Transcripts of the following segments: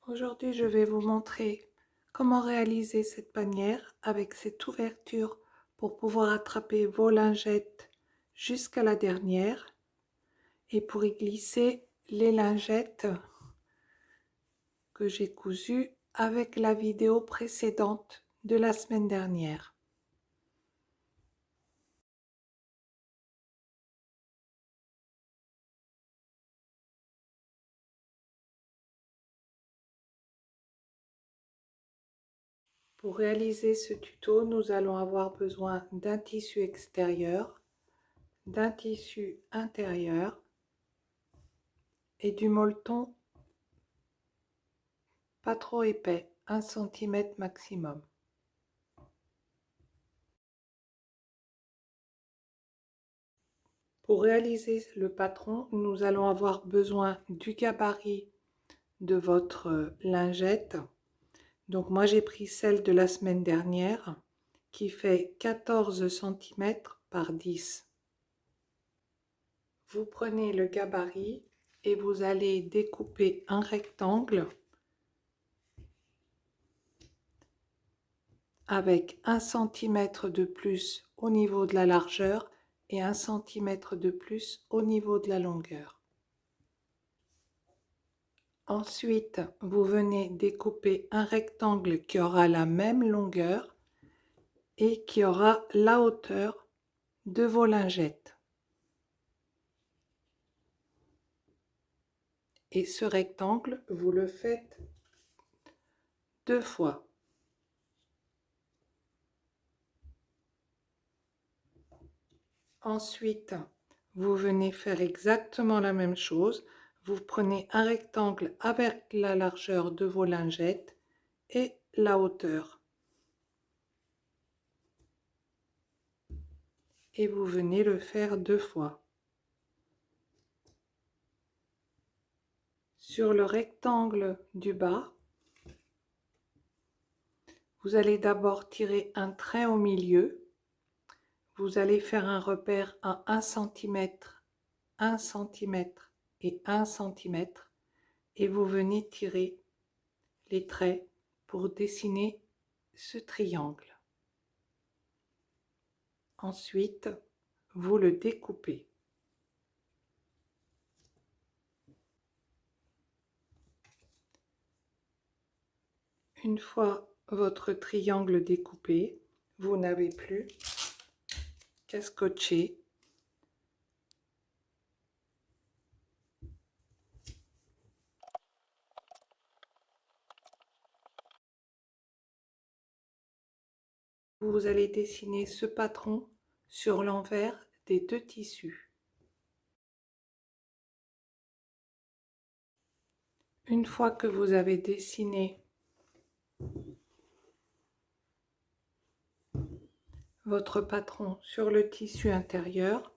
Aujourd'hui, je vais vous montrer comment réaliser cette panière avec cette ouverture pour pouvoir attraper vos lingettes jusqu'à la dernière et pour y glisser les lingettes que j'ai cousues avec la vidéo précédente de la semaine dernière. Pour réaliser ce tuto, nous allons avoir besoin d'un tissu extérieur, d'un tissu intérieur et du molleton pas trop épais, 1 cm maximum. Pour réaliser le patron, nous allons avoir besoin du gabarit de votre lingette. Donc moi j'ai pris celle de la semaine dernière qui fait 14 cm par 10. Vous prenez le gabarit et vous allez découper un rectangle avec 1 cm de plus au niveau de la largeur et 1 cm de plus au niveau de la longueur. Ensuite, vous venez découper un rectangle qui aura la même longueur et qui aura la hauteur de vos lingettes. Et ce rectangle, vous le faites 2 fois. Ensuite, vous venez faire exactement la même chose. Vous prenez un rectangle avec la largeur de vos lingettes et la hauteur. Et vous venez le faire 2 fois. Sur le rectangle du bas, vous allez d'abord tirer un trait au milieu. Vous allez faire un repère à 1 cm, 1 cm et 1 cm et vous venez tirer les traits pour dessiner ce triangle. Ensuite, vous le découpez. Une fois votre triangle découpé, vous n'avez plus qu'à scotcher vous allez dessiner ce patron sur l'envers des 2 tissus. Une fois que vous avez dessiné votre patron sur le tissu intérieur,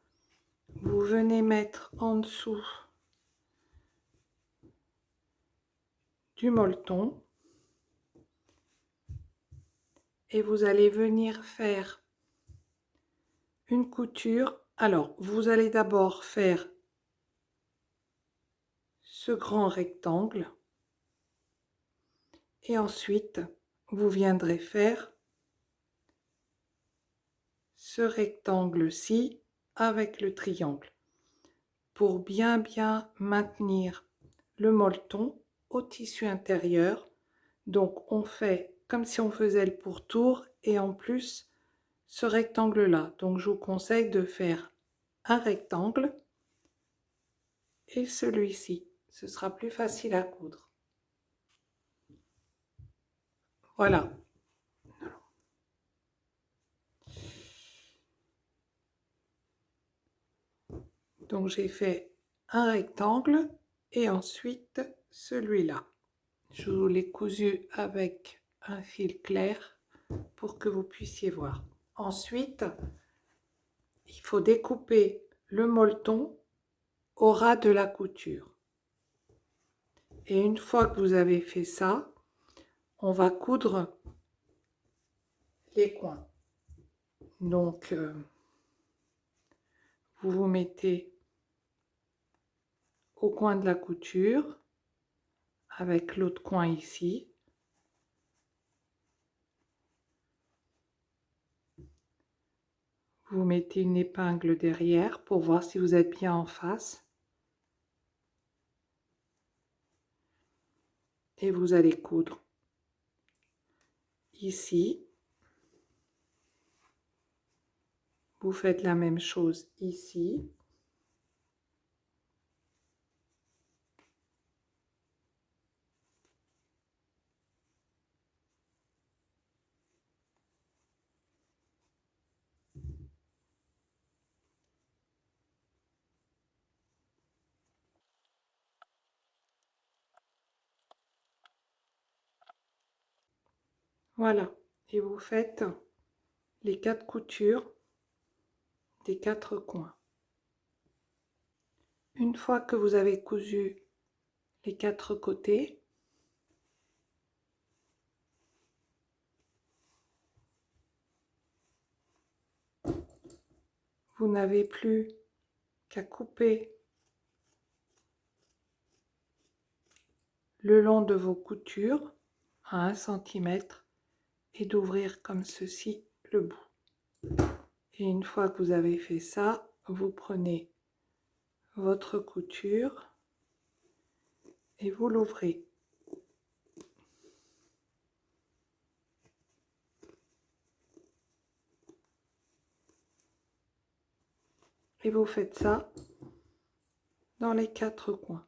vous venez mettre en dessous du molleton et vous allez venir faire une couture. Alors, vous allez d'abord faire ce grand rectangle et ensuite vous viendrez faire ce rectangle-ci avec le triangle pour bien maintenir le molleton au tissu intérieur. Donc on fait comme si on faisait le pourtour et en plus ce rectangle là. Donc je vous conseille de faire un rectangle et celui-ci, ce sera plus facile à coudre. Voilà. Donc j'ai fait un rectangle et ensuite celui-là. Je vous l'ai cousu avec un fil clair pour que vous puissiez voir. Ensuite, il faut découper le molleton au ras de la couture. Et une fois que vous avez fait ça, on va coudre les coins. Donc, vous vous mettez au coin de la couture avec l'autre coin ici. Vous mettez une épingle derrière pour voir si vous êtes bien en face. Et vous allez coudre ici. Vous faites la même chose ici. Voilà. Et vous faites les 4 coutures des 4 coins. Une fois que vous avez cousu les 4 côtés, vous n'avez plus qu'à couper le long de vos coutures à 1 cm et d'ouvrir comme ceci le bout. Et une fois que vous avez fait ça, vous prenez votre couture et vous l'ouvrez. Et vous faites ça dans les 4 coins.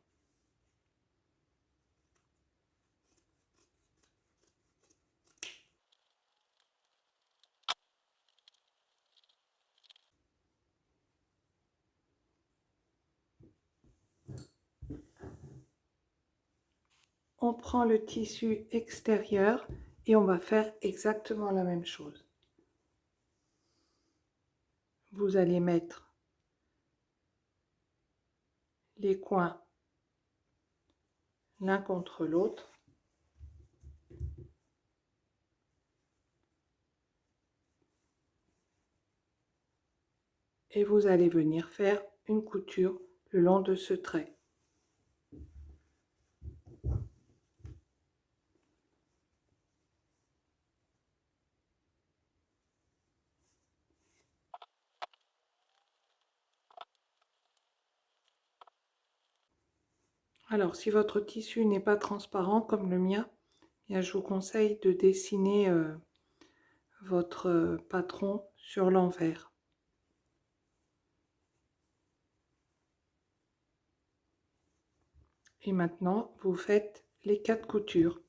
On prend le tissu extérieur et on va faire exactement la même chose. Vous allez mettre les coins l'un contre l'autre. Et vous allez venir faire une couture le long de ce trait. Alors, si votre tissu n'est pas transparent comme le mien, bien, je vous conseille de dessiner votre patron sur l'envers. Et maintenant, vous faites les 4 coutures,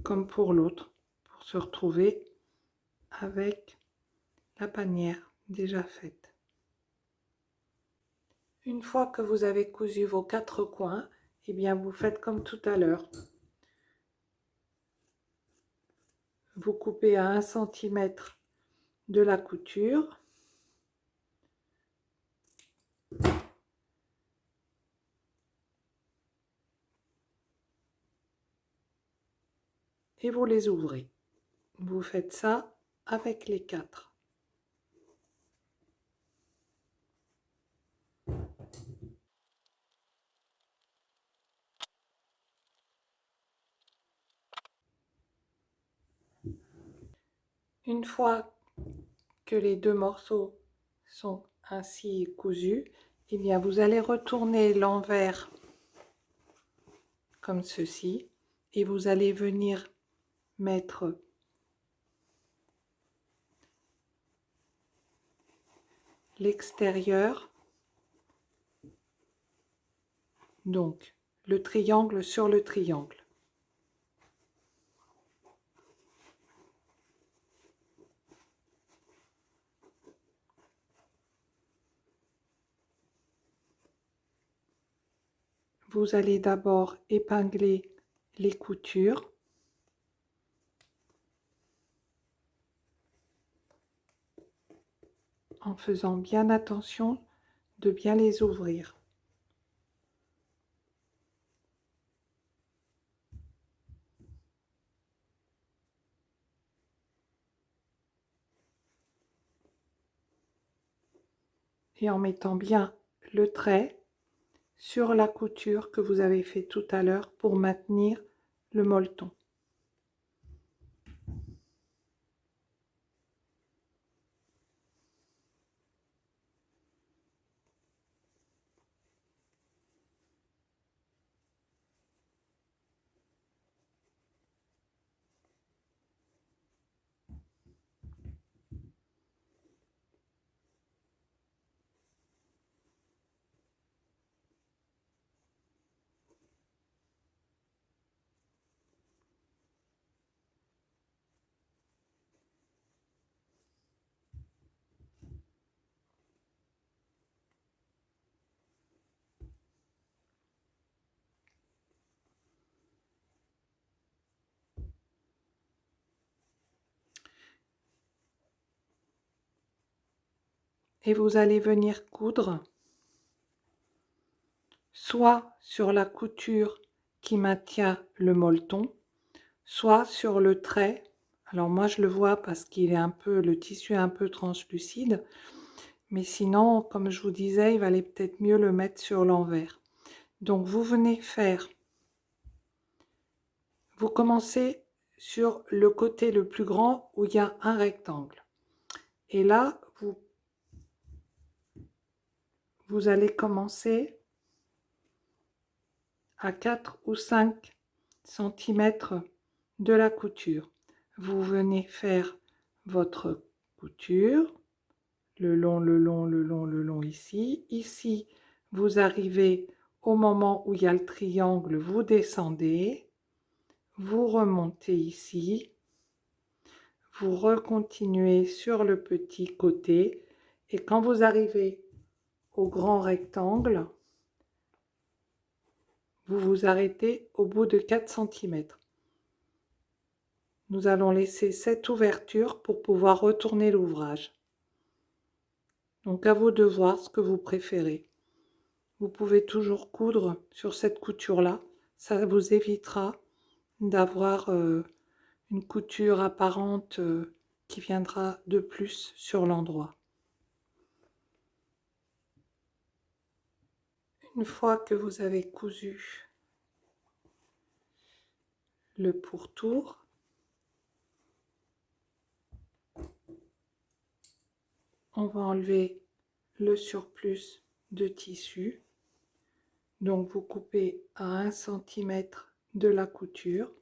comme pour l'autre, pour se retrouver avec la panière déjà faite. Une fois que vous avez cousu vos 4 coins, eh bien vous faites comme tout à l'heure. Vous coupez à 1 cm de la couture. Et vous les ouvrez. Vous faites ça avec les 4. Une fois que les 2 morceaux sont ainsi cousus, eh bien vous allez retourner l'envers comme ceci et vous allez venir mettre l'extérieur, donc le triangle sur le triangle. Vous allez d'abord épingler les coutures. En faisant bien attention de bien les ouvrir. Et en mettant bien le trait sur la couture que vous avez fait tout à l'heure pour maintenir le molleton. Et vous allez venir coudre soit sur la couture qui maintient le molleton, soit sur le trait. Alors moi je le vois parce qu'il est le tissu est un peu translucide, mais sinon, comme je vous disais, il valait peut-être mieux le mettre sur l'envers. Donc vous venez faire, vous commencez sur le côté le plus grand où il y a un rectangle. Et là, vous allez commencer à 4 ou 5 cm de la couture. Vous venez faire votre couture, le long, le long, le long, le long ici. Ici, vous arrivez au moment où il y a le triangle, vous descendez, vous remontez ici, vous recontinuez sur le petit côté et quand vous arrivez au grand rectangle, vous vous arrêtez au bout de 4 cm. Nous allons laisser cette ouverture pour pouvoir retourner l'ouvrage. Donc à vous de voir ce que vous préférez. Vous pouvez toujours coudre sur cette couture-là. Ça vous évitera d'avoir une couture apparente qui viendra de plus sur l'endroit. Une fois que vous avez cousu le pourtour, on va enlever le surplus de tissu. Donc vous coupez à 1 cm de la couture.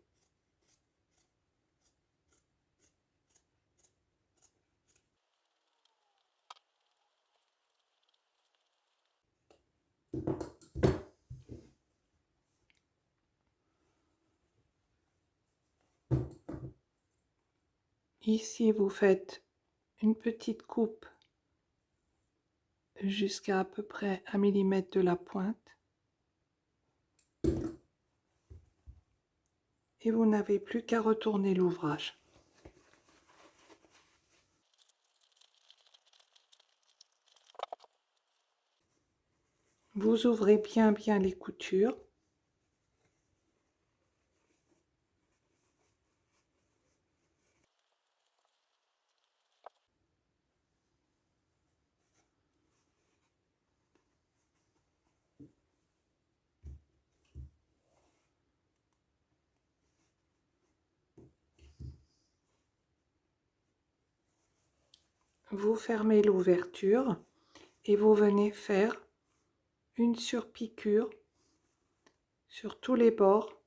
Ici, vous faites une petite coupe jusqu'à peu près 1 mm de la pointe. Et vous n'avez plus qu'à retourner l'ouvrage. Vous ouvrez bien les coutures. Vous fermez l'ouverture et vous venez faire une surpiqûre sur tous les bords.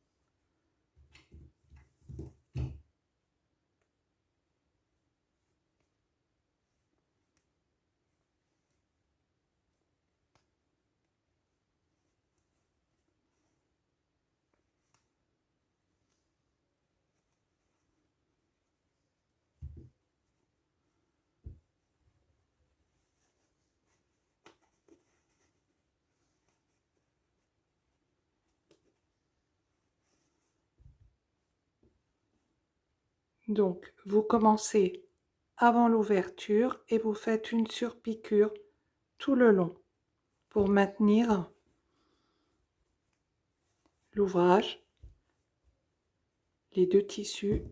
Donc, vous commencez avant l'ouverture et vous faites une surpiqûre tout le long pour maintenir l'ouvrage, les deux tissus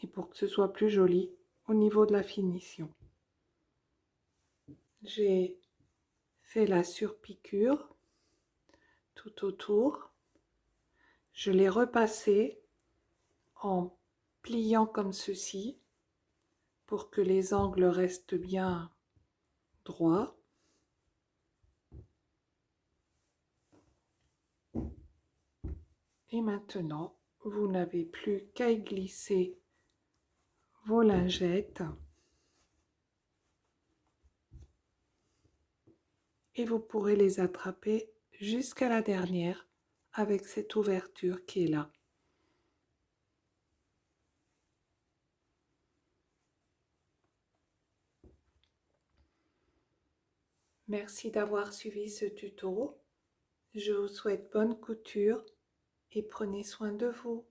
et pour que ce soit plus joli au niveau de la finition. J'ai fait la surpiqûre tout autour. Je l'ai repassé en pliant comme ceci pour que les angles restent bien droits. Et maintenant, vous n'avez plus qu'à y glisser vos lingettes et vous pourrez les attraper jusqu'à la dernière avec cette ouverture qui est là. Merci d'avoir suivi ce tuto. Je vous souhaite bonne couture et prenez soin de vous.